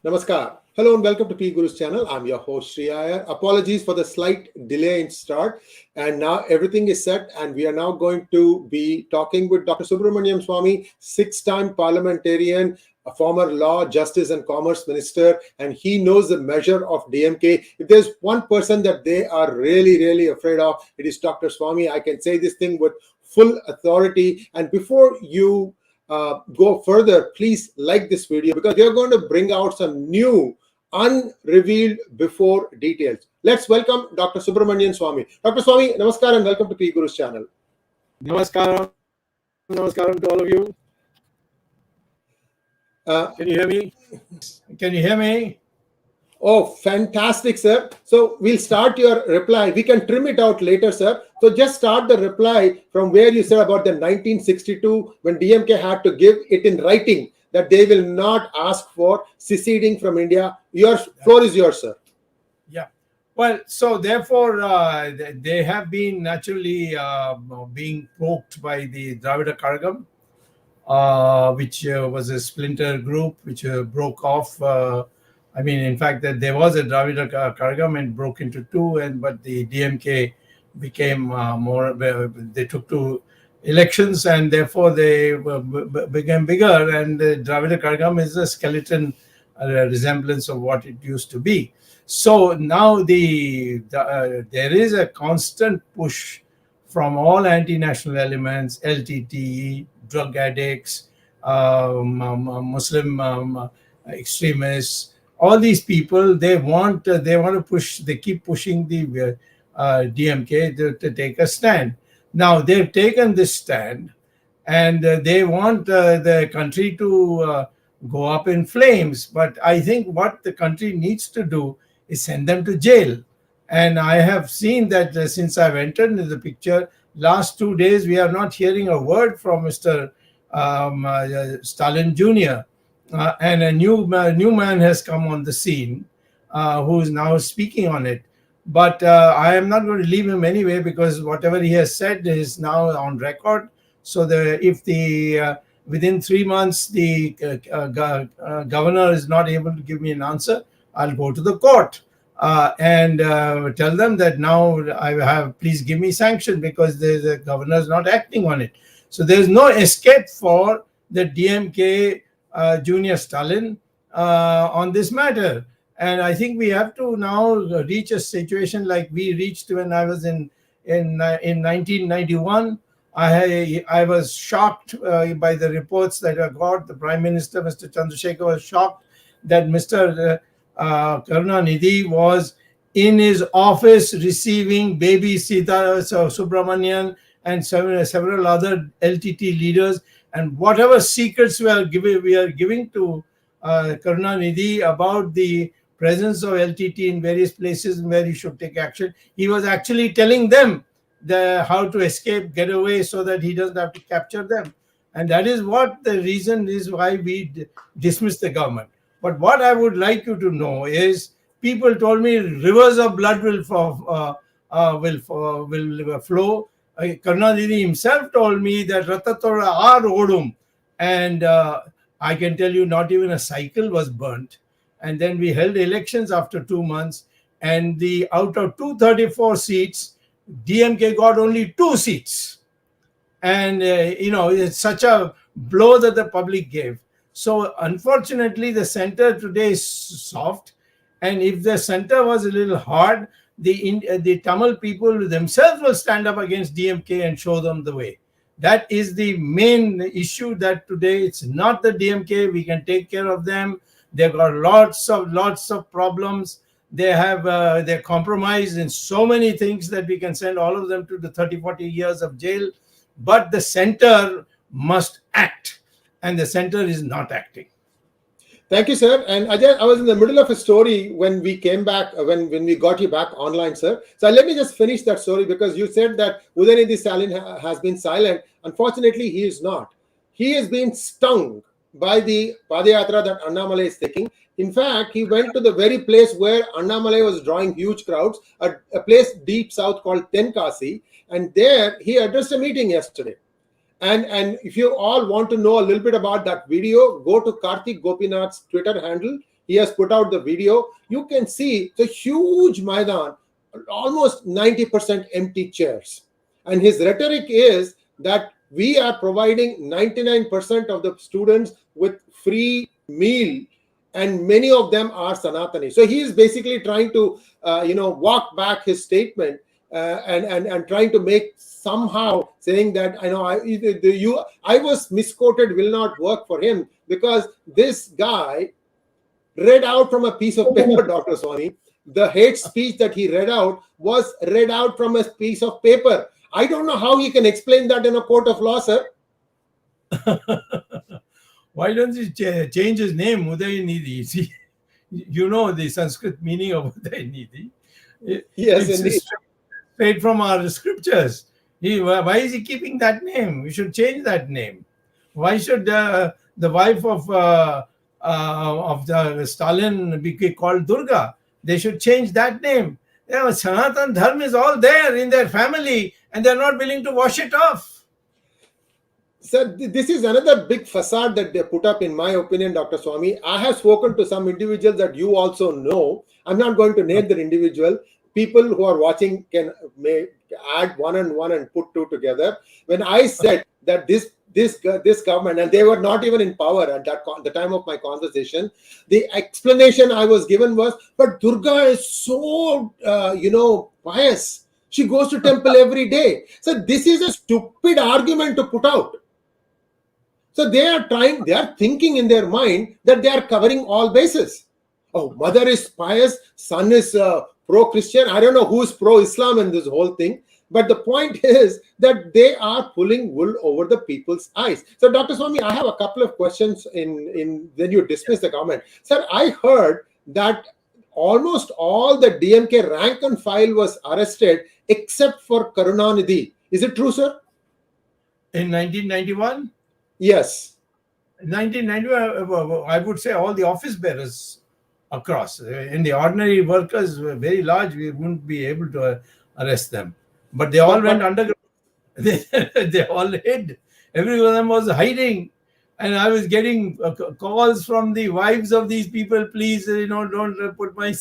Namaskar. Hello and welcome to 𝗖𝙗𝙀 channel. I'm your host Sree Iyer. Apologies for the slight delay in start. And now everything is set and we are now going to be talking with Dr. Swamy, six-time parliamentarian, a former law, justice and commerce minister, and he knows the measure of DMK. If there's one person that they are really afraid of, it is Dr. Swamy. I can say this thing with full authority. And before you go further, please like this video because we are going to bring out some new unrevealed before details. Let's welcome Dr. Swamy. Dr. Swamy, namaskar and welcome to 𝗖𝙗𝙀 channel. Namaskaram to all of you. Can you hear me? Can you hear me? Oh, fantastic, sir. So we'll start your reply. We can trim it out later, sir. So just start the reply from where you said about the 1962 when DMK had to give it in writing that they will not ask for seceding from India. Your floor is yours, sir. Yeah. Well, so therefore, they have been naturally being poked by the 𝗤𝙗𝙗 Kazhagam, which was a splinter group which broke off. In fact, that there was a 𝗤𝙗𝙗 Kazhagam and broke into two, but the DMK became they took two elections and therefore they became bigger, and the 𝗤𝙗𝙗 Kazhagam is a skeleton resemblance of what it used to be. So now there is a constant push from all anti-national elements, LTT, drug addicts, Muslim extremists, all these people. They want to push. They keep pushing the DMK to take a stand. Now they've taken this stand, and they want the country to go up in flames. But I think what the country needs to do is send them to jail. And I have seen that since I've entered into the picture, last 2 days we are not hearing a word from Mr. Stalin Jr. And a new man has come on the scene who is now speaking on it. But I am not going to leave him anyway because whatever he has said is now on record. So if within 3 months the governor is not able to give me an answer, I'll go to the court and tell them that now please give me sanction because the governor is not acting on it. So there's no escape for the DMK Junior Stalin on this matter. And I think we have to now reach a situation like we reached when I was in 1991. I was shocked by the reports that I got. The Prime Minister, Mr. Chandrasekhar, was shocked that Mr. Karunanidhi was in his office receiving baby Sita Subramanian and several other LTT leaders, and whatever secrets we are giving to Karunanidhi about the presence of LTT in various places and where he should take action, he was actually telling them how to escape, get away, so that he doesn't have to capture them. And that is what the reason is why we dismiss the government. But what I would like you to know is, people told me rivers of blood will flow. Karunanidhi himself told me that Rattathoda are odum, and I can tell you not even a cycle was burnt. And then we held elections after 2 months, and out of 234 seats, DMK got only 2 seats. And it's such a blow that the public gave. So unfortunately, the center today is soft, and if the center was a little hard, the Tamil people themselves will stand up against DMK and show them the way. That is the main issue, that today it's not the DMK. We can take care of them. They've got lots of problems. They're compromised in so many things that we can send all of them to the 30-40 years of jail. But the center must act, and the center is not acting. Thank you, sir. And Ajay, I was in the middle of a story when we came back, when we got you back online, sir. So let me just finish that story, because you said that Udhayanidhi Stalin has been silent. Unfortunately, he is not. He has been stung by the padyatra that Annamalai is taking. In fact, he went to the very place where Annamalai was drawing huge crowds, a place deep south called 𝗤𝙁𝙁, and there he addressed a meeting yesterday. And if you all want to know a little bit about that video, go to Karthik Gopinath's Twitter handle. He has put out the video. You can see the huge Maidan, almost 90% empty chairs. And his rhetoric is that we are providing 99% of the students with free meal, and many of them are Sanatani. So he is basically trying to, walk back his statement and trying to make somehow saying that I was misquoted will not work for him, because this guy read out from a piece of paper, Dr. Swamy. The hate speech that he read out was read out from a piece of paper. I don't know how he can explain that in a court of law, sir. Why don't you change his name, Udhayanidhi? See, you know the Sanskrit meaning of Udhayanidhi. Yes, it's indeed. Straight from our scriptures. Why is he keeping that name? We should change that name. Why should the wife of Stalin be called Durga? They should change that name. Sanatan Dharma is all there in their family, and they're not willing to wash it off. Sir, this is another big facade that they put up, in my opinion, Dr. Swamy. I have spoken to some individuals that you also know. I'm not going to name the individual. People who are watching may add one and one and put two together. When I said that this government, and they were not even in power at the time of my conversation, the explanation I was given was, but Durga is so pious. She goes to temple every day. So this is a stupid argument to put out. So they are thinking in their mind that they are covering all bases. Oh, mother is pious, son is pro-Christian. I don't know who's pro-Islam in this whole thing. But the point is that they are pulling wool over the people's eyes. So, Dr. Swamy, I have a couple of questions when you dismiss the government. Sir, I heard that almost all the DMK rank and file was arrested except for Karunanidhi. Is it true, sir? In 1991? Yes. In 1991, I would say all the office bearers across. In the ordinary workers were very large, we wouldn't be able to arrest them. But they all went underground. They all hid. Every one of them was hiding. And I was getting calls from the wives of these people, please, don't put my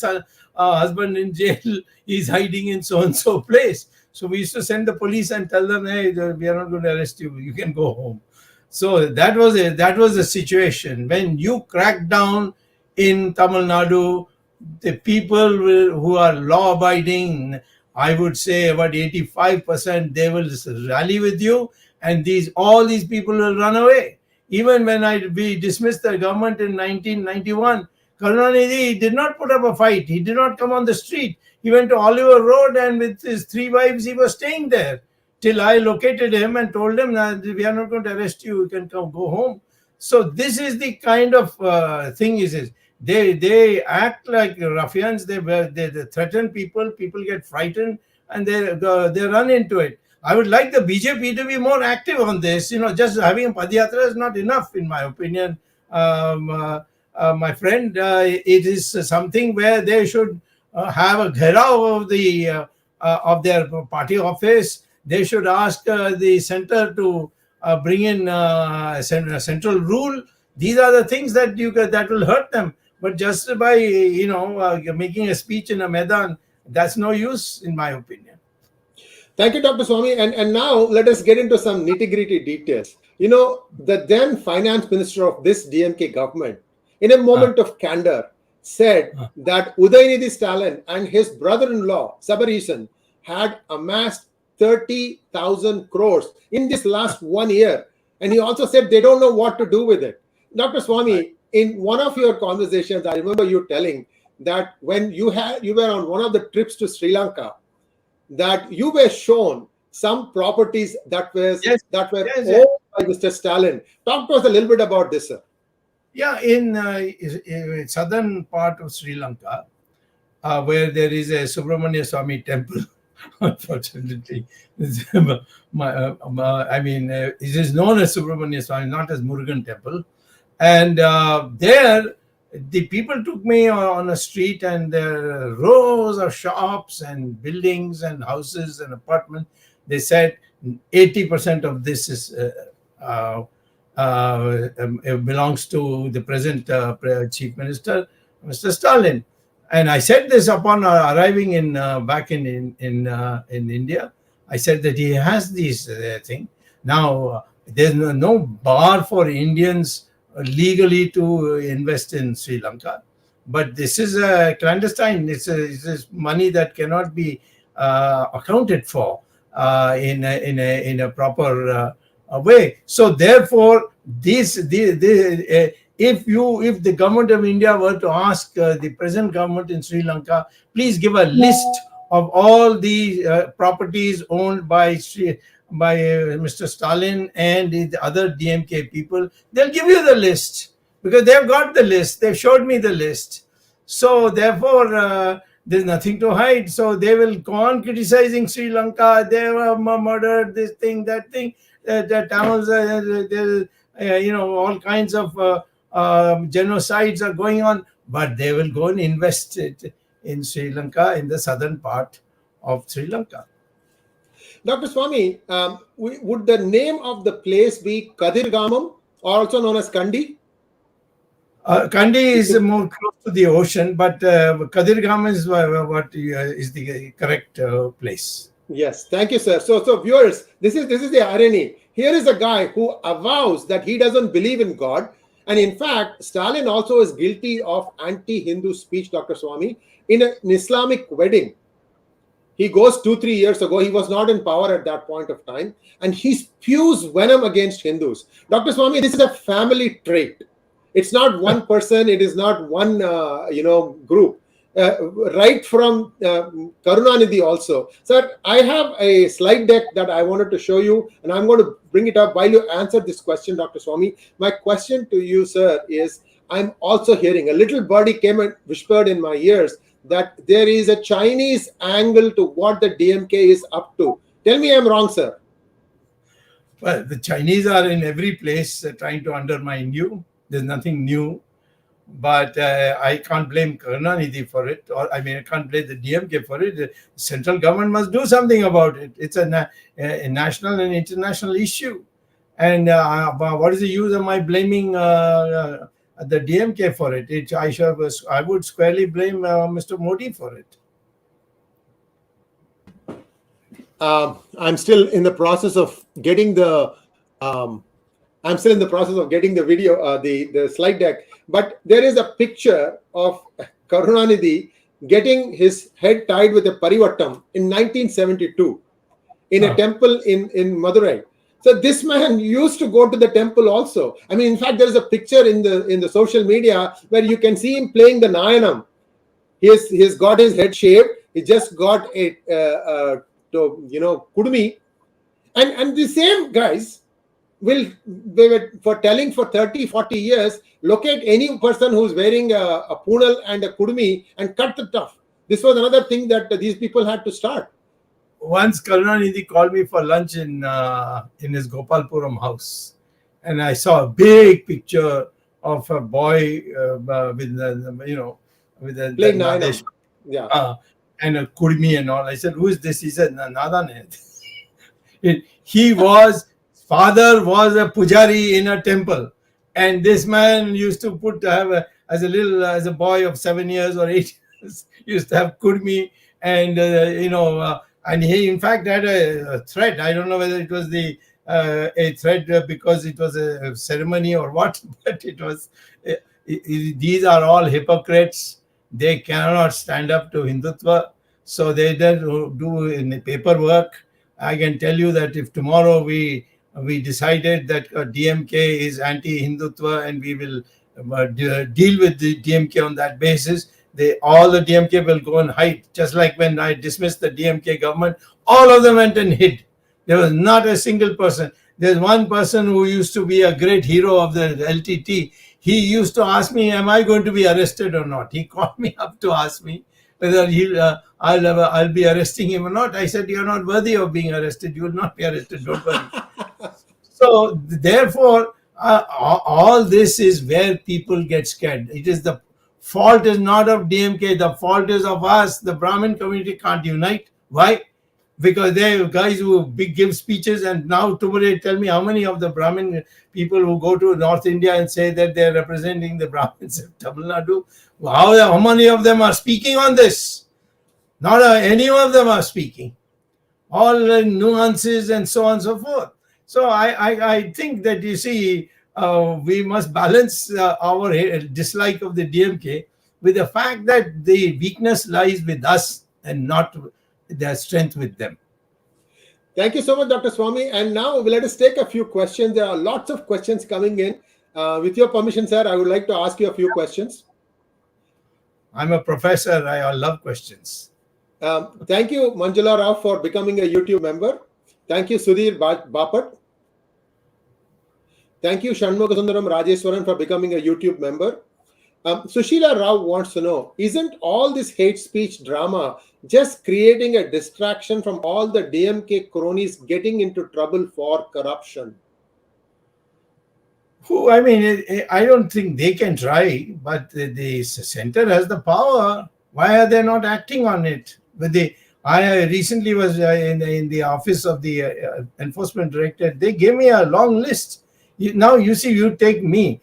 husband in jail. He's hiding in so-and-so place. So we used to send the police and tell them, hey, we are not going to arrest you. You can go home. So that was the situation. When you crack down in Tamil Nadu, the people who are law-abiding, I would say about 85%, they will rally with you, and all these people will run away. Even when we dismissed the government in 1991, Karunanidhi did not put up a fight. He did not come on the street. He went to Oliver Road, and with his 3 wives, he was staying there till I located him and told him that we are not going to arrest you. You can go home. So this is the kind of thing is. They act like ruffians. They threaten people. People get frightened and they run into it. I would like the BJP to be more active on this. Just having a padyatra is not enough, in my opinion. My friend, it is something where they should have a gherav of their party office. They should ask the center to bring in a central rule. These are the things that will hurt them. But just by making a speech in a Maidan, that's no use, in my opinion. Thank you, Dr. Swamy. And now let us get into some nitty-gritty details. The then finance minister of this DMK government, in a moment of candor, said that Udhayanidhi Stalin and his brother-in-law, Sabarisan, had amassed 30,000 crores in this last 1 year. And he also said they don't know what to do with it. Dr. Swamy, in one of your conversations, I remember you telling that when you were on one of the trips to Sri Lanka, that you were shown some properties that were owned by Mr. Stalin. Talk to us a little bit about this, sir. Yeah, in southern part of Sri Lanka, where there is a Subramania Swamy temple, unfortunately, it is known as Subramania Swamy, not as Murugan temple. And there, the people took me on a street, and there are rows of shops and buildings and houses and apartments. They said 80% of this is belongs to the present chief minister, Mr. Stalin. And I said this upon arriving in back in India. I said that he has these thing. Now there's no bar for Indians legally to invest in Sri Lanka, but this is a clandestine. It's money that cannot be accounted for in a proper way. So therefore, if the government of India were to ask the present government in Sri Lanka, please give a list of all the properties owned by Mr. Stalin and the other DMK people, they'll give you the list, because they've got the list. They've showed me the list. So therefore, there's nothing to hide. So they will go on criticizing Sri Lanka. They were murdered, this thing, that thing. The Tamils, all kinds of genocides are going on. But they will go and invest it in Sri Lanka, in the southern part of Sri Lanka. Dr. Swamy, would the name of the place be 𝗑𝘚𝘅, also known as Kandy? Kandy is more close to the ocean, but 𝗑𝘚𝘅 is what is the correct place. Yes, thank you, sir. So viewers, this is the irony. Here is a guy who avows that he doesn't believe in God, and in fact, Stalin also is guilty of anti-Hindu speech, Dr. Swamy, in an Islamic wedding. He goes 2-3 years ago. He was not in power at that point of time, and he spews venom against Hindus. Dr. Swamy, this is a family trait. It's not one person. It is not one group. Right from Karunanidhi also. Sir, I have a slide deck that I wanted to show you, and I'm going to bring it up while you answer this question, Dr. Swamy. My question to you, sir, is I'm also hearing a little birdie came and whispered in my ears that there is a Chinese angle to what the DMK is up to. Tell me I'm wrong, sir. Well, the Chinese are in every place trying to undermine you. There's nothing new. But I can't blame Karunanidhi for it. I can't blame the DMK for it. The central government must do something about it. It's a national and international issue. And what is the use of my blaming the DMK for it? I would squarely blame Mr. Modi for it. I'm still in the process of getting the video, the slide deck. But there is a picture of Karunanidhi getting his head tied with a parivattam in 1972 in a temple in Madurai. So this man used to go to the temple also. In fact, there is a picture in the social media where you can see him playing the Nayanam. He's got his head shaved. He just got a kudumi, and the same guys they were telling for 30-40 years, locate any person who's wearing a punal and a kudumi and cut the tuft. This was another thing that these people had to start. Once Karunanidhi called me for lunch in his Gopalpuram house, and I saw a big picture of a boy with the playing Nayanam. And a kudmi and all. I said, "Who is this?" He said, "Nadan." Father was a pujari in a temple, and this man used to as a boy of 7 years or 8 years, used to have kudmi, and and he in fact had a thread. I don't know whether it was a thread because it was a ceremony or what, but it was. These are all hypocrites. They cannot stand up to Hindutva, so they do in the paperwork. I can tell you that if tomorrow we decided that DMK is anti-Hindutva and we will deal with the DMK on that basis, all the DMK will go and hide. Just like when I dismissed the DMK government, all of them went and hid. There was not a single person. There's one person who used to be a great hero of the LTT. He used to ask me, am I going to be arrested or not? He called me up to ask me whether I'll be arresting him or not. I said, you're not worthy of being arrested. You will not be arrested. Don't worry. So therefore, all this is where people get scared. The fault is not of DMK. The fault is of us. The Brahmin community can't unite. Why? because they guys who give speeches, and now tomorrow tell me how many of the Brahmin people who go to North India and say that they're representing the Brahmins of Tamil Nadu, how many of them are speaking on this? Not any of them are speaking. All nuances and so on and so forth. So I think that, you see, we must balance our dislike of the DMK with the fact that the weakness lies with us and not their strength with them. Thank you so much, Dr. Swamy. And now let us take a few questions. There are lots of questions coming in. With your permission, sir, I would like to ask you a few questions. I'm a professor. I love questions. Thank you, Manjula Rao, for becoming a YouTube member. Thank you, Sudhir Bapat. Thank you, Shanmugasundaram Rajeswaran, for becoming a YouTube member. Sushila Rao wants to know, isn't all this hate speech drama just creating a distraction from all the DMK cronies getting into trouble for corruption? I mean, I don't think they can try, but the center has the power. Why are they not acting on it? I recently was in the office of the enforcement director. They gave me a long list. Now, you see, you take me.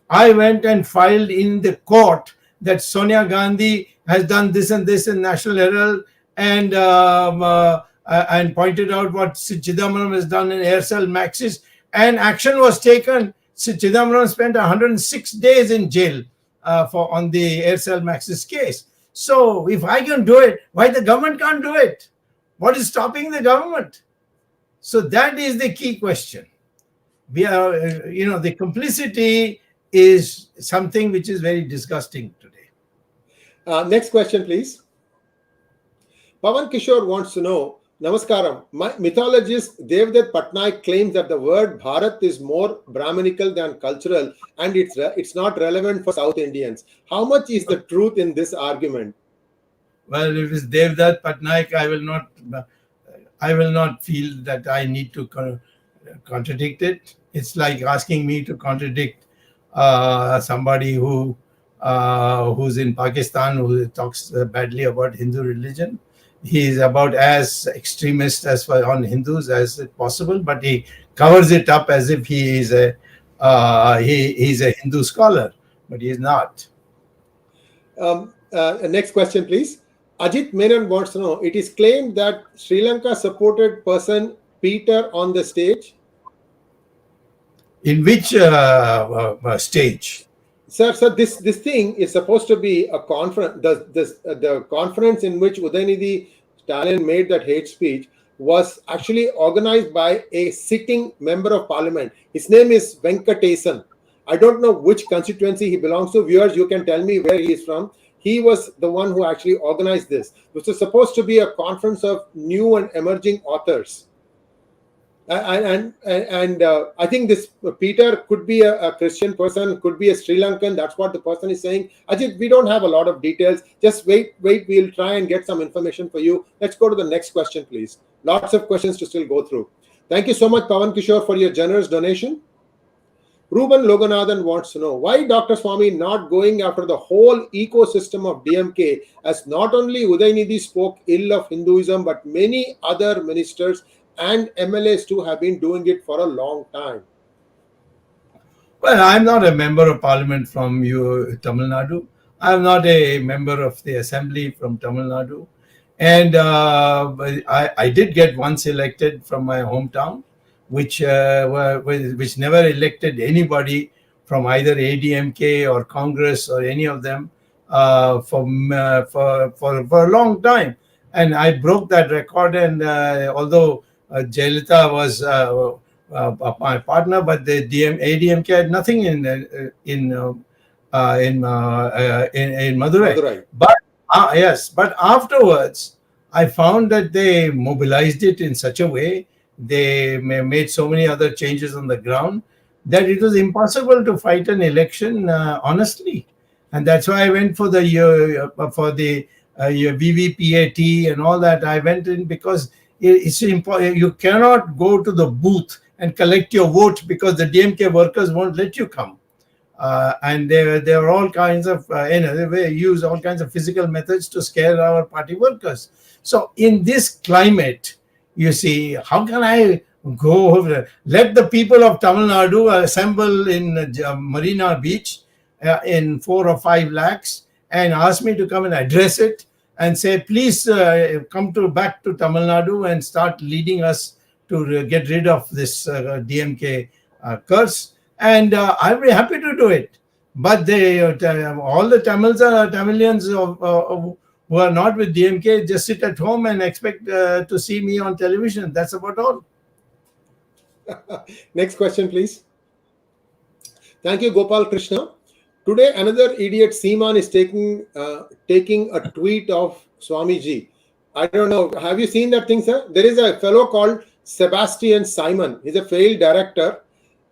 I went and filed in the court that Sonia Gandhi has done this and this in National Herald, and pointed out what Chidambaram has done in Aircel Maxis, and action was taken. Chidambaram spent 106 days in jail on the Aircel Maxis case. So if I can do it, why the government can't do it? What is stopping the government? So that is the key question. We are, the complicity is something which is very disgusting today. Next question, please. Pavan Kishore wants to know, Namaskaram, mythologist DevDutt Patanaik claims that the word Bharat is more Brahmanical than cultural, and it's not relevant for South Indians. How much is the truth in this argument? Well, if it's DevDutt Patanaik, I will not feel that I need to contradict it. It's like asking me to contradict somebody who's in Pakistan who talks badly about Hindu religion. He is about as extremist as far on Hindus as possible, but he covers it up as if he is he's a Hindu scholar, but he is not. Next question, please. Ajit Menon wants to know, it is claimed that Sri Lanka supported person Peter on the stage. In which stage? Sir, this thing is supposed to be a conference. The conference in which Udhayanidhi Stalin made that hate speech was actually organized by a sitting member of parliament. His name is 𝗼𝙬𝙘. I don't know which constituency he belongs to. Viewers, you can tell me where he is from. He was the one who actually organized this. This was supposed to be a conference of new and emerging authors. And I think this Peter could be a Christian person, could be a Sri Lankan. That's what the person is saying. Ajit, we don't have a lot of details. Just wait. We'll try and get some information for you. Let's go to the next question, please. Lots of questions to still go through. Thank you so much, Pavan Kishore, for your generous donation. Ruben Loganathan wants to know, why Dr. Swamy not going after the whole ecosystem of DMK, as not only Udhayanidhi spoke ill of Hinduism, but many other ministers and MLAs too have been doing it for a long time. Well, I'm not a member of parliament from Tamil Nadu. I'm not a member of the assembly from Tamil Nadu. And I did get once elected from my hometown, which never elected anybody from either ADMK or Congress or any of them for a long time. And I broke that record, and although 𝙒𝙬𝙘 was my partner, but the ADMK had nothing in Madurai. But yes, but afterwards, I found that they mobilized it in such a way, they made so many other changes on the ground, that it was impossible to fight an election honestly. And that's why I went for the VVPAT and all that. I went in because it's important. You cannot go to the booth and collect your vote because the DMK workers won't let you come. And there are all kinds of, they use all kinds of physical methods to scare our party workers. So in this climate, You see, how can I go over? Let the people of Tamil Nadu assemble in Marina Beach in 4 or 5 lakhs and ask me to come and address it and say, please come back to Tamil Nadu and start leading us to get rid of this DMK curse. And I'll be happy to do it. But they, all the Tamilians who are not with DMK just sit at home and expect to see me on television. That's about all. Next question, please. Thank you, Gopal Krishna. Today, another idiot Seeman is taking a tweet of Swamiji. I don't know. Have you seen that thing, sir? There is a fellow called Sebastian Simon. He's a failed director,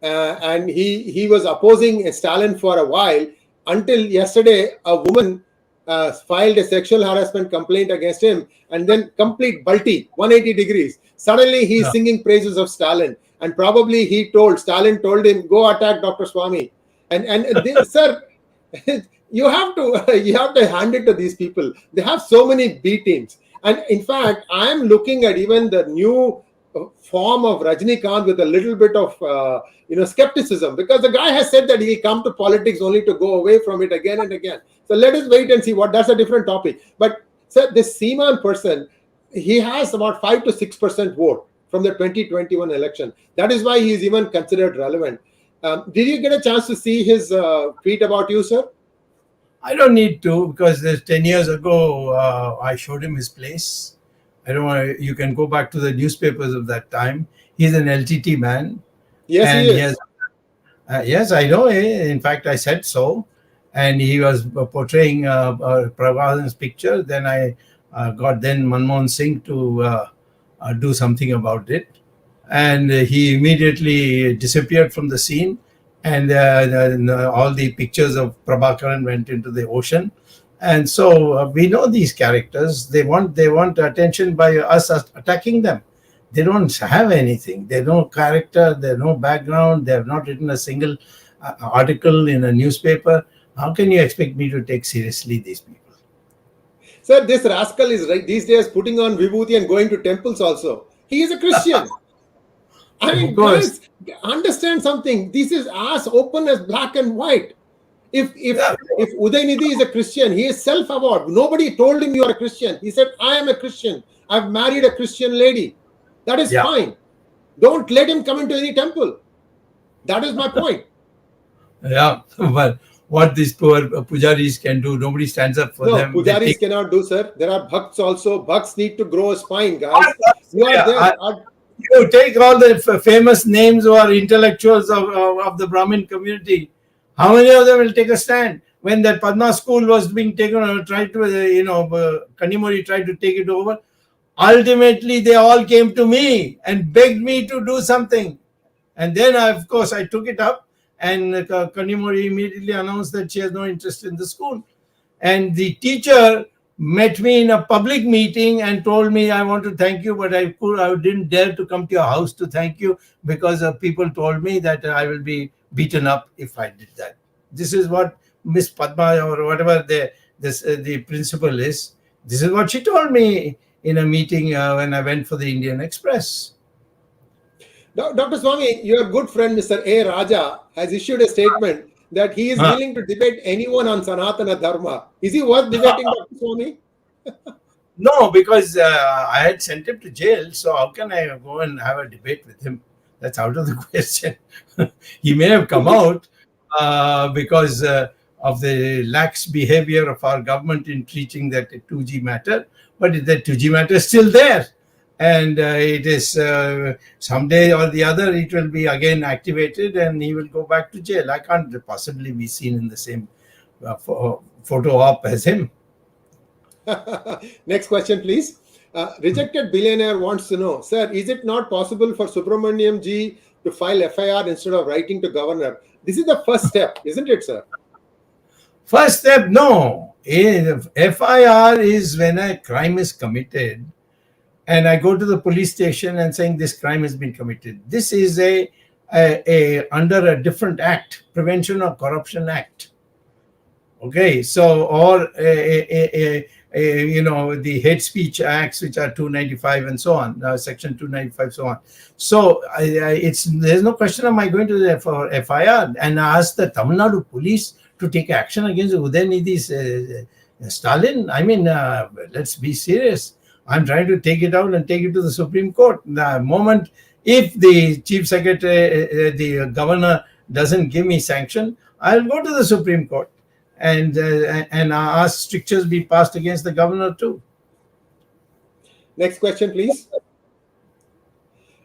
and he was opposing Stalin for a while until yesterday. A woman filed a sexual harassment complaint against him, and then complete 𝗼𝗫 180 degrees. Suddenly, he's singing praises of Stalin, and probably Stalin told him, "Go attack Dr. Swamy." And sir, you have to hand it to these people. They have so many B teams, and in fact, I am looking at even the new form of Rajinikanth with a little bit of skepticism, because the guy has said that he come to politics only to go away from it again and again. So let us wait and see what. That's a different topic. But sir, this Seeman person, he has about 5 to 6% vote from the 2021 election. That is why he is even considered relevant. Did you get a chance to see his tweet about you, sir? I don't need to, because 10 years ago, I showed him his place. I don't want. You can go back to the newspapers of that time. He's an LTT man. Yes, and he is. Yes, I know. In fact, I said so. And he was portraying Prabhasan's picture. Then I got Manmohan Singh to do something about it. And he immediately disappeared from the scene. And all the pictures of Prabhakaran went into the ocean. And so we know these characters. They want attention by us attacking them. They don't have anything. They have no character. They have no background. They have not written a single article in a newspaper. How can you expect me to take seriously these people? Sir, this rascal is right these days putting on vibhuti and going to temples also. He is a Christian. I mean, guys, understand something. This is as open as black and white. If Udhayanidhi is a Christian, he is self-aware. Nobody told him you are a Christian. He said, I am a Christian. I've married a Christian lady. That is fine. Don't let him come into any temple. That is my point. Yeah, but what these poor pujaris can do, nobody stands up for them. No, pujaris cannot do, sir. There are bhakts also. Bhakts need to grow a spine, guys. You are there. You take all the famous names who are intellectuals of the Brahmin community. How many of them will take a stand? When that Padma school was being taken, Kanimori tried to take it over. Ultimately, they all came to me and begged me to do something. And then, of course, I took it up, and Kanimori immediately announced that she has no interest in the school. And the teacher met me in a public meeting and told me, I want to thank you, but I didn't dare to come to your house to thank you because people told me that I will be beaten up if I did that. This is what Miss Padma or whatever the principal is. This is what she told me in a meeting when I went for the Indian Express. Dr. Swamy, your good friend Mr. A. Raja has issued a statement that he is willing to debate anyone on Sanatana Dharma. Is he worth debating, Dr. Swamy? No, because I had sent him to jail. So how can I go and have a debate with him? That's out of the question. He may have come out because of the lax behavior of our government in treating that 2G matter. But the 2G matter is still there. And it is someday or the other, it will be again activated and he will go back to jail. I can't possibly be seen in the same photo op as him. Next question, please. Rejected billionaire wants to know, sir, is it not possible for Subramaniam ji to file FIR instead of writing to governor? This is the first step, isn't it, sir? First step, no. FIR is when a crime is committed and I go to the police station and saying this crime has been committed. This is under a different act, Prevention of Corruption Act. Okay, so or the hate speech acts, which are 295 and so on, section 295, so on. So there's no question of my going to the FIR and ask the Tamil Nadu police to take action against Udhayanidhi's Stalin. I mean, let's be serious. I'm trying to take it out and take it to the Supreme Court. The moment, if the Chief Secretary, the Governor doesn't give me sanction, I'll go to the Supreme Court and ask strictures be passed against the Governor too. Next question, please.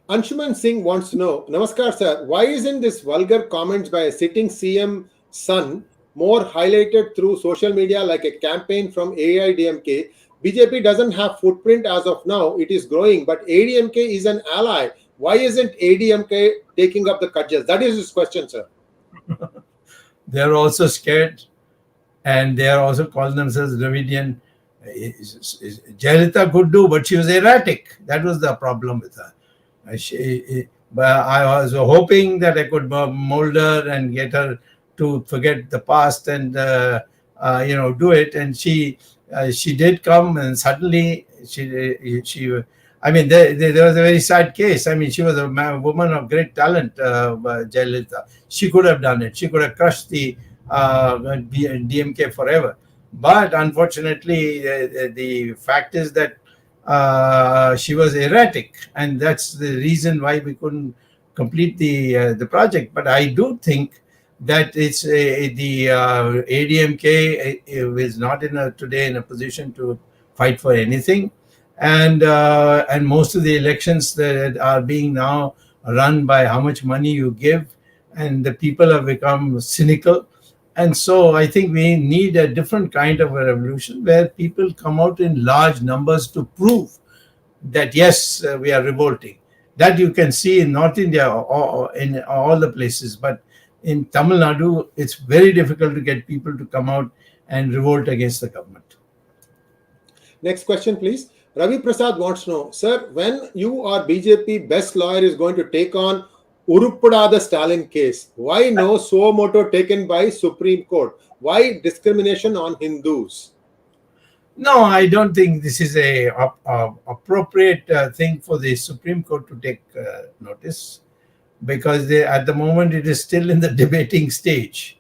Anshuman Singh wants to know, Namaskar sir, why isn't this vulgar comments by a sitting CM son more highlighted through social media like a campaign from AIDMK? BJP doesn't have footprint as of now. It is growing, but ADMK is an ally. Why isn't ADMK taking up the cudgels? That is his question, sir. They're also scared, and they are also calling themselves Dravidian. Jayalalitha could do, but she was erratic. That was the problem with her. But I was hoping that I could mold her and get her to forget the past and do it. And she did come, and suddenly she. I mean, there was a very sad case. I mean, she was a woman of great talent, Jayalalitha. She could have done it. She could have crushed the DMK forever. But unfortunately, the fact is that she was erratic, and that's the reason why we couldn't complete the project. But I do think that it's the ADMK is not today in a position to fight for anything. And most of the elections that are being now run by how much money you give, and the people have become cynical. And so I think we need a different kind of a revolution where people come out in large numbers to prove that, yes, we are revolting. That you can see in North India or in all the places. But in Tamil Nadu, it's very difficult to get people to come out and revolt against the government. Next question, please. Ravi Prasad wants to know, sir, when you or BJP best lawyer is going to take on Uruppadada Stalin case, why no Suo moto taken by Supreme Court? Why discrimination on Hindus? No, I don't think this is a appropriate thing for the Supreme Court to take notice, because at the moment it is still in the debating stage.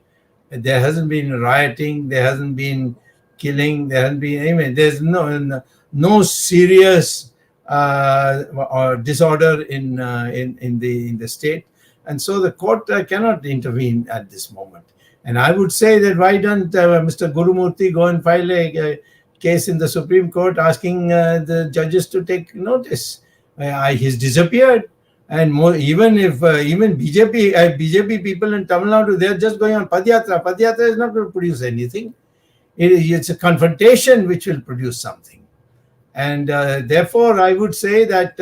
There hasn't been rioting, there hasn't been killing, there hasn't been there's no serious or disorder in the state, and so the court cannot intervene at this moment. And I would say that why don't Mr. Gurumurthy go and file a case in the Supreme Court asking the judges to take notice? He's disappeared, and even BJP people in Tamil Nadu, they're just going on padyatra. Padyatra is not going to produce anything. It's a confrontation which will produce something. And therefore, I would say that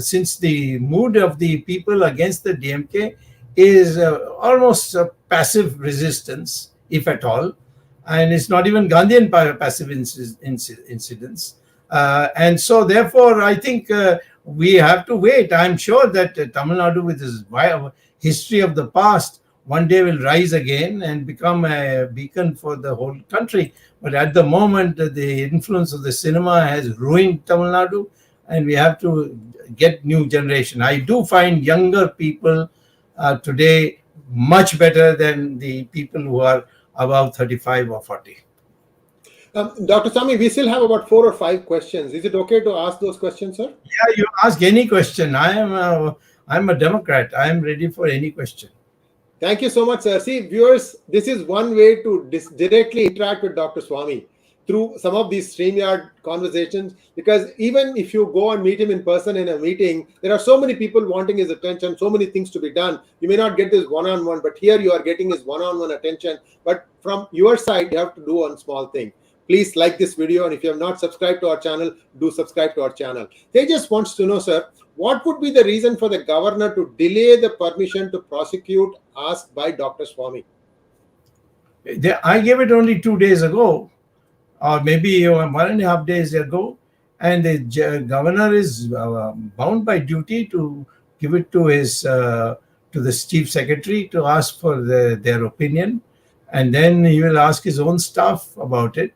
since the mood of the people against the DMK is almost a passive resistance, if at all, and it's not even Gandhian passive incidents. And so, therefore, I think we have to wait. I'm sure that Tamil Nadu, with its history of the past, one day will rise again and become a beacon for the whole country. But at the moment, the influence of the cinema has ruined Tamil Nadu, and we have to get new generation. I do find younger people today much better than the people who are above 35 or 40. Dr. Swamy, we still have about 4 or 5 questions. Is it okay to ask those questions, sir? Yeah, you ask any question. I'm a Democrat. I am ready for any question. Thank you so much, sir. See, viewers, this is one way to directly interact with Dr. Swamy through some of these StreamYard conversations, because even if you go and meet him in person in a meeting, there are so many people wanting his attention, so many things to be done. You may not get this one-on-one, but here you are getting his one-on-one attention. But from your side, you have to do one small thing. Please like this video, and if you have not subscribed to our channel, do subscribe to our channel. Tejas wants to know, sir, what would be the reason for the governor to delay the permission to prosecute asked by Dr. Swamy? I gave it only 2 days ago, or maybe 1.5 days ago, and the governor is bound by duty to give it to the chief secretary to ask for their opinion, and then he will ask his own staff about it.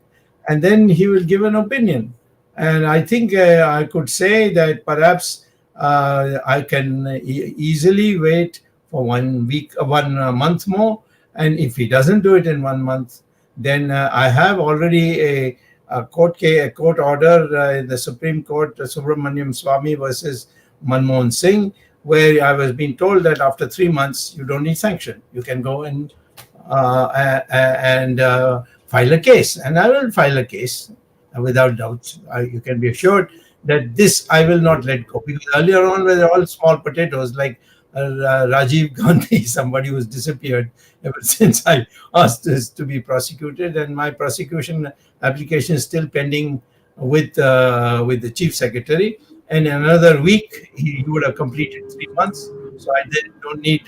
and then he will give an opinion. And I think I could say that perhaps I can easily wait for 1 week, 1 month more. And if he doesn't do it in 1 month, then I have already a court order in the Supreme Court, Subramaniam Swamy versus Manmohan Singh, where I was being told that after 3 months you don't need sanction. You can go and file a case, and I will file a case without doubt. You can be assured that this I will not let go, because earlier on were all small potatoes like Rajiv Gandhi, somebody who's disappeared ever since I asked this to be prosecuted, and my prosecution application is still pending with the Chief Secretary. And in another week he would have completed 3 months, so I then don't need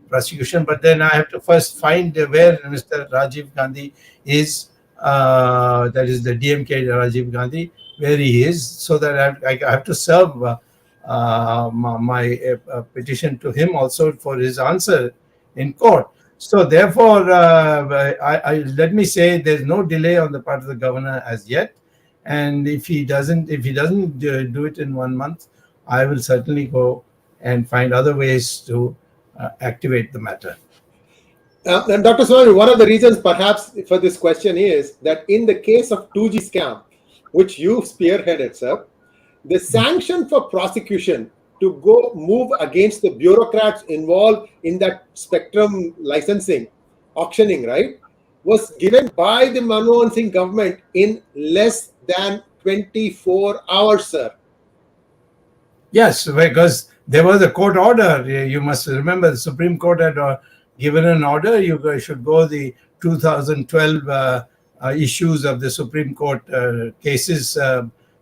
prosecution. But then I have to first find where Mr. Rajiv Gandhi is, that is the DMK Rajiv Gandhi, where he is, so that I have to serve my petition to him also for his answer in court. So therefore, let me say there's no delay on the part of the governor as yet. And if he doesn't do it in 1 month, I will certainly go and find other ways to activate the matter. And Dr. Swamy, one of the reasons perhaps for this question is that in the case of 2G scam, which you spearheaded, sir, the sanction for prosecution to go move against the bureaucrats involved in that spectrum licensing, auctioning, right, was given by the Manmohan Singh government in less than 24 hours, sir. Yes, because there was a court order. You must remember the Supreme Court had given an order. You should go the 2012 issues of the Supreme Court cases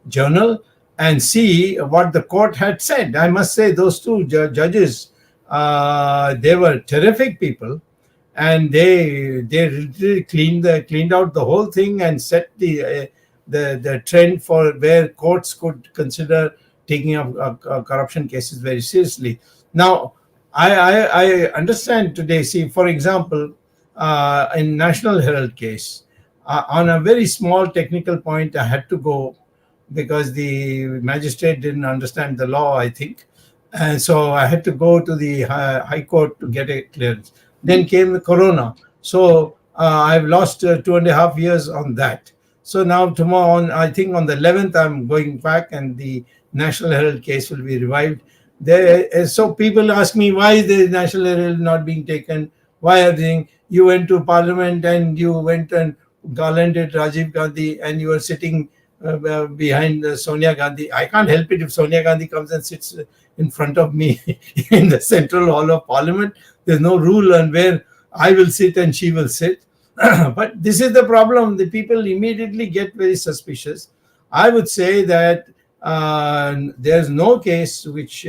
journal and see what the court had said. I must say those two judges, they were terrific people, and they really cleaned out the whole thing and set the trend for where courts could consider taking up corruption cases very seriously. Now, I understand today. See, for example, in National Herald case, on a very small technical point, I had to go because the magistrate didn't understand the law, I think. And so I had to go to the High Court to get a clearance. Then came the corona. So I've lost 2.5 years on that. So now tomorrow, I think on the 11th, I'm going back and the National Herald case will be revived. So people ask me, why is the National Herald not being taken? Why are they? You went to Parliament and you went and garlanded Rajiv Gandhi and you were sitting behind Sonia Gandhi. I can't help it if Sonia Gandhi comes and sits in front of me in the Central Hall of Parliament. There's no rule on where I will sit and she will sit. But this is the problem. The people immediately get very suspicious. I would say that there's no case which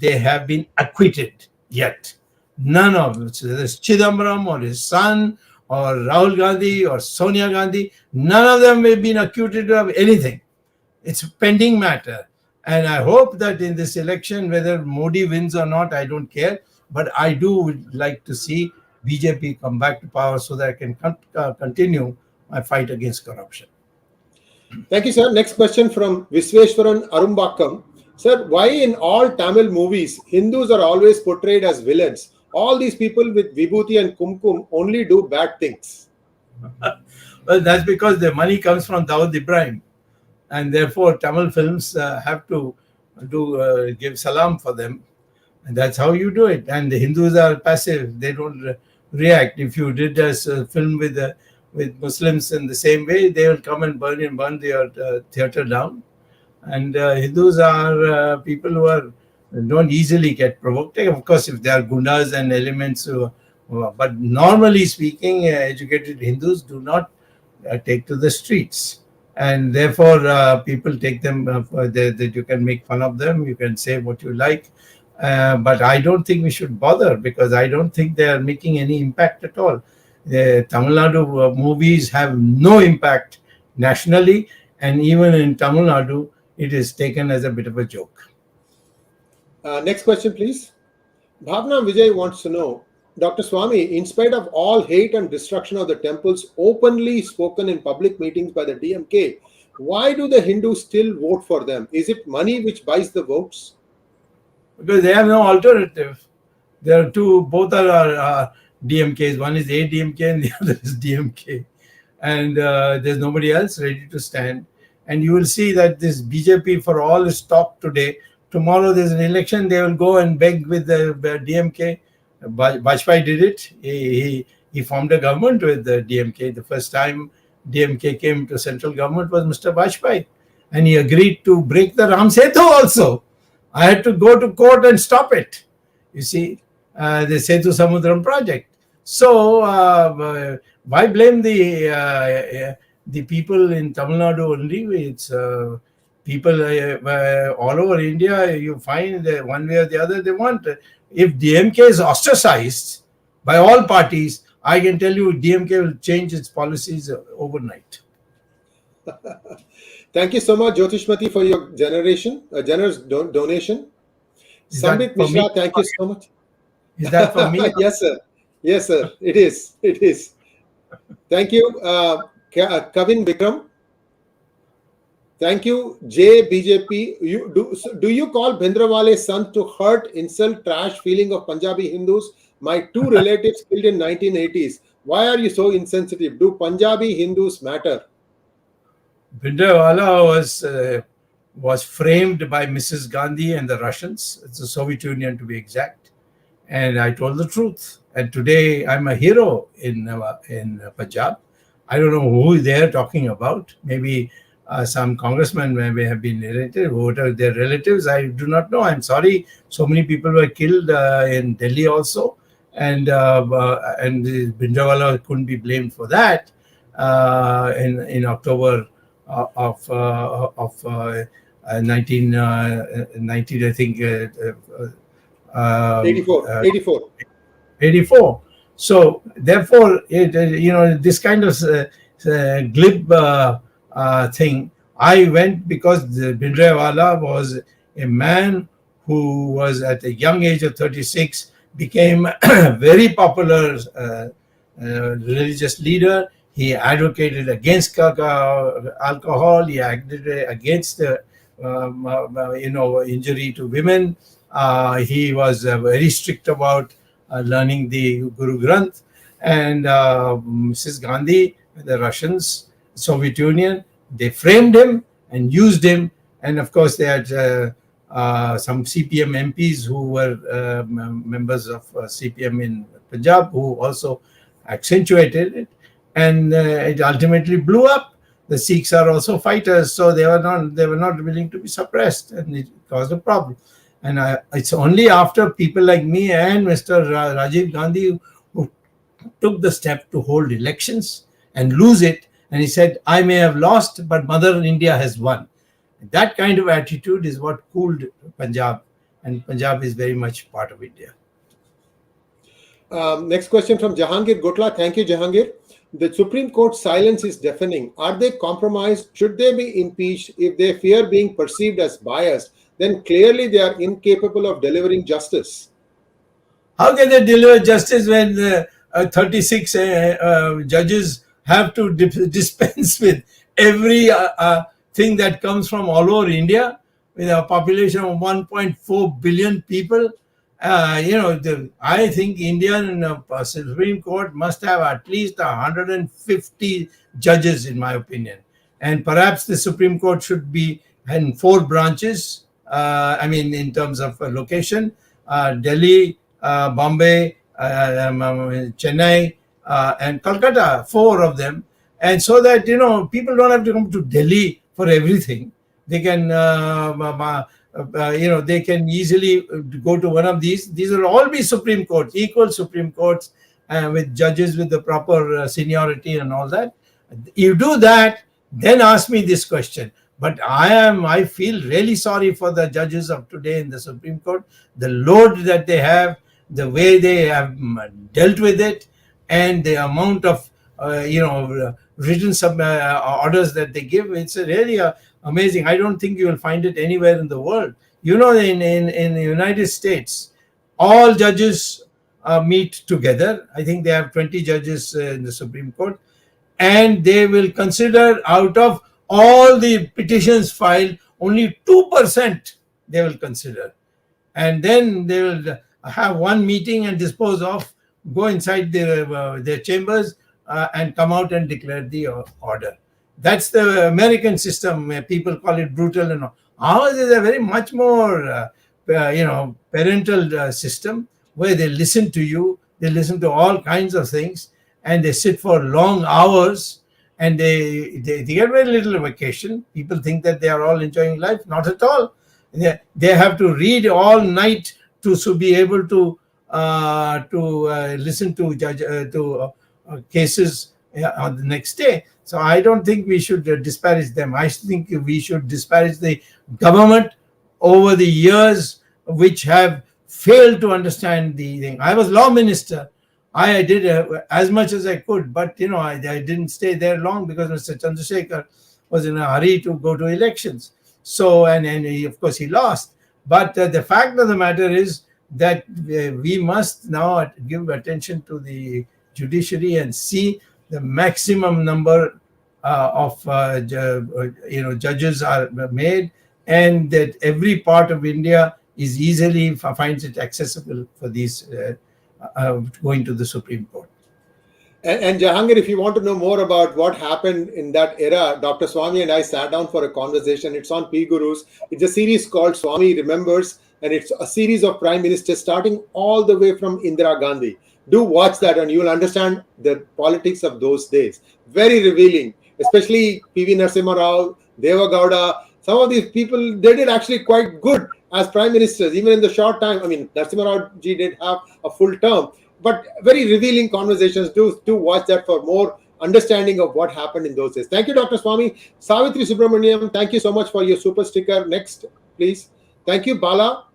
they have been acquitted yet. None of it. There's Chidambaram or his son or Rahul Gandhi or Sonia Gandhi. None of them have been acquitted of anything. It's a pending matter. And I hope that in this election, whether Modi wins or not, I don't care. But I do like to see BJP come back to power so that I can continue my fight against corruption. Thank you, sir. Next question from Visveshwaran Arumbakam. Sir, why in all Tamil movies, Hindus are always portrayed as villains? All these people with Vibhuti and Kumkum only do bad things. Well, that's because the money comes from 𝙒𝙬 Ibrahim. And therefore, Tamil films have to give salam for them. And that's how you do it. And the Hindus are passive. They don't react. If you did a film with Muslims in the same way, they will come and burn your theater down. And Hindus are people who don't easily get provoked. Of course, if there are gundas and elements, but normally speaking, educated Hindus do not take to the streets. And therefore, people take them, that you can make fun of them, you can say what you like. But I don't think we should bother because I don't think they are making any impact at all. The Tamil Nadu movies have no impact nationally, and even in Tamil Nadu, it is taken as a bit of a joke. Next question, please. Bhavna Vijay wants to know, Dr. Swamy, in spite of all hate and destruction of the temples openly spoken in public meetings by the DMK, why do the Hindus still vote for them? Is it money which buys the votes? Because they have no alternative. There are two, both are DMKs. One is ADMK and the other is DMK. And there's nobody else ready to stand. And you will see that this BJP for all is talk today. Tomorrow there's an election, they will go and beg with the DMK. 𝗤𝙘 did it. He formed a government with the DMK. The first time DMK came to central government was Mr. 𝗤𝙘. And he agreed to break the Ram Setu also. I had to go to court and stop it. You see, the Setu Samudram project. So why blame the people in Tamil Nadu only? It's people all over India. You find one way or the other they want. If DMK is ostracized by all parties, I can tell you DMK will change its policies overnight. Thank you so much, 𝙤𝙧𝙤𝘆, for your generous donation. Sambit Mishra, thank you so much. Is that for me? Yes, sir. Yes, sir. It is. It is. Thank you, Kavin Vikram. Thank you, JBJP. Do you call Bhindranwale's son to hurt, insult, trash feeling of Punjabi Hindus? My two relatives killed in 1980s. Why are you so insensitive? Do Punjabi Hindus matter? Bhindranwale was framed by Mrs. Gandhi and the Russians. It's the Soviet Union to be exact. And I told the truth. And today I'm a hero in Punjab. I don't know who they're talking about. Maybe some congressmen may have been related. What are their relatives? I do not know. I'm sorry. So many people were killed in Delhi also. And Bhindranwale couldn't be blamed for that in October of 1990, I think. 84. So therefore, this kind of glib thing. I went because Bhindranwale was a man who was at a young age of 36 became a very popular religious leader. He advocated against alcohol. He advocated against injury to women. He was very strict about learning the Guru Granth. And Mrs. Gandhi, the Russians, Soviet Union, they framed him and used him. And of course, they had some CPM MPs who were members of CPM in Punjab who also accentuated it. And it ultimately blew up. The Sikhs are also fighters, so they were not willing to be suppressed, and it caused a problem. And it's only after people like me and Mr. Rajiv Gandhi who took the step to hold elections and lose it. And he said, I may have lost, but Mother India has won. That kind of attitude is what cooled Punjab. And Punjab is very much part of India. Next question from Jahangir Gotla. Thank you, Jahangir. The Supreme Court's silence is deafening. Are they compromised? Should they be impeached? If they fear being perceived as biased, then clearly they are incapable of delivering justice. How can they deliver justice when 36 judges have to dispense with every thing that comes from all over India with a population of 1.4 billion people? I think Indian Supreme Court must have at least 150 judges, in my opinion. And perhaps the Supreme Court should be in 4 branches. In terms of location, Delhi, Bombay, Chennai, and Kolkata, 4 of them. And so that, people don't have to come to Delhi for everything. They can, they can easily go to one of these. These will all be Supreme Courts, equal Supreme Courts, with judges with the proper seniority and all that. You do that, then ask me this question. But I feel really sorry for the judges of today in the Supreme Court, the load that they have, the way they have dealt with it, and the amount of, written orders that they give. It's really amazing. I don't think you will find it anywhere in the world. In the United States, all judges meet together. I think they have 20 judges in the Supreme Court, and they will consider out of all the petitions filed, only 2% they will consider. And then they will have one meeting and dispose of, go inside their chambers and come out and declare the order. That's the American system. People call it brutal and all. Ours is a very much more, parental system, where they listen to you, they listen to all kinds of things, and they sit for long hours, and they get very little vacation. People think that they are all enjoying life. Not at all. They have to read all night to be able to listen to cases on the next day. So I don't think we should disparage them. I think we should disparage the government over the years, which have failed to understand the thing. I was law minister. I did as much as I could, but I didn't stay there long because Mr. Chandrasekhar was in a hurry to go to elections. So, and of course he lost. But the fact of the matter is that we must now give attention to the judiciary and see the maximum number of judges are made, and that every part of India is easily finds it accessible for these going to the Supreme Court. And Jahangir, if you want to know more about what happened in that era, Dr. Swamy and I sat down for a conversation. It's on P Gurus. It's a series called Swamy Remembers, and it's a series of prime ministers starting all the way from Indira Gandhi. Do watch that and you will understand the politics of those days. Very revealing, especially P.V. Narasimha Rao, Deva Gowda. Some of these people, they did actually quite good as prime ministers, even in the short time. I mean, Narasimha Rao ji did have a full term, but very revealing conversations. Do watch that for more understanding of what happened in those days. Thank you, Dr. Swamy. Savitri Subramaniam, thank you so much for your super sticker. Next, please. Thank you, Bala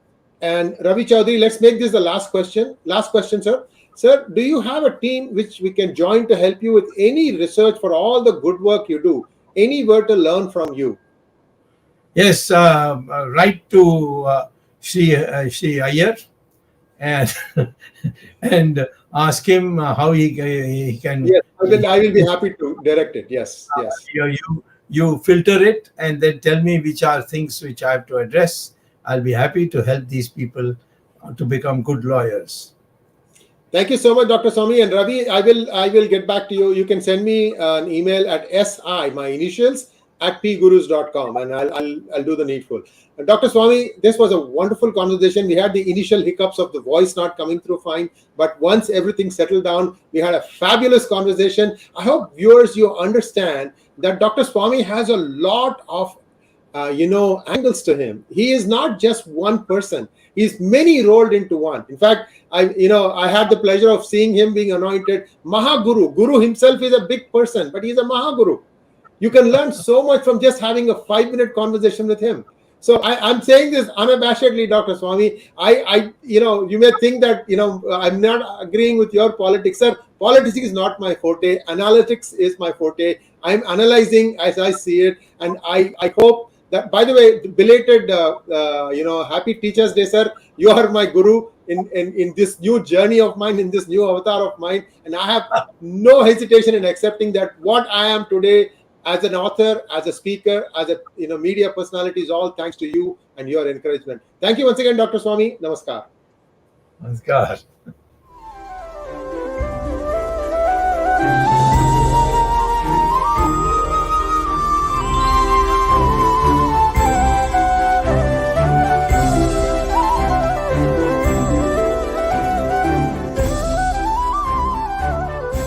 and Ravi Chaudhary. Let's make this the last question. Last question, sir. Sir, do you have a team which we can join to help you with any research for all the good work you do? Anywhere to learn from you? Yes, write to Sree Iyer and ask him how he can. Yes, I will be happy to direct it. Yes, yes. You filter it and then tell me which are things which I have to address. I'll be happy to help these people to become good lawyers. Thank you so much, Dr. Swamy. And Ravi, I will get back to you. You can send me an email at SI, my initials, at pgurus.com, and I'll do the needful. And Dr. Swamy, this was a wonderful conversation. We had the initial hiccups of the voice not coming through fine, but once everything settled down, we had a fabulous conversation. I hope viewers, you understand that Dr. Swamy has a lot of angles to him. He is not just one person. He's many rolled into one. In fact, I had the pleasure of seeing him being anointed Mahaguru. Guru himself is a big person, but he's a Mahaguru. You can learn so much from just having a 5-minute conversation with him. So I'm saying this unabashedly, Dr. Swamy. You may think that I'm not agreeing with your politics, sir. Politics is not my forte. Analytics is my forte. I'm analyzing as I see it, and I hope that, by the way, belated, happy Teachers Day, sir. You are my guru in this new journey of mine, in this new avatar of mine. And I have no hesitation in accepting that what I am today as an author, as a speaker, as a media personality is all thanks to you and your encouragement. Thank you once again, Dr. Swamy. Namaskar. Namaskar.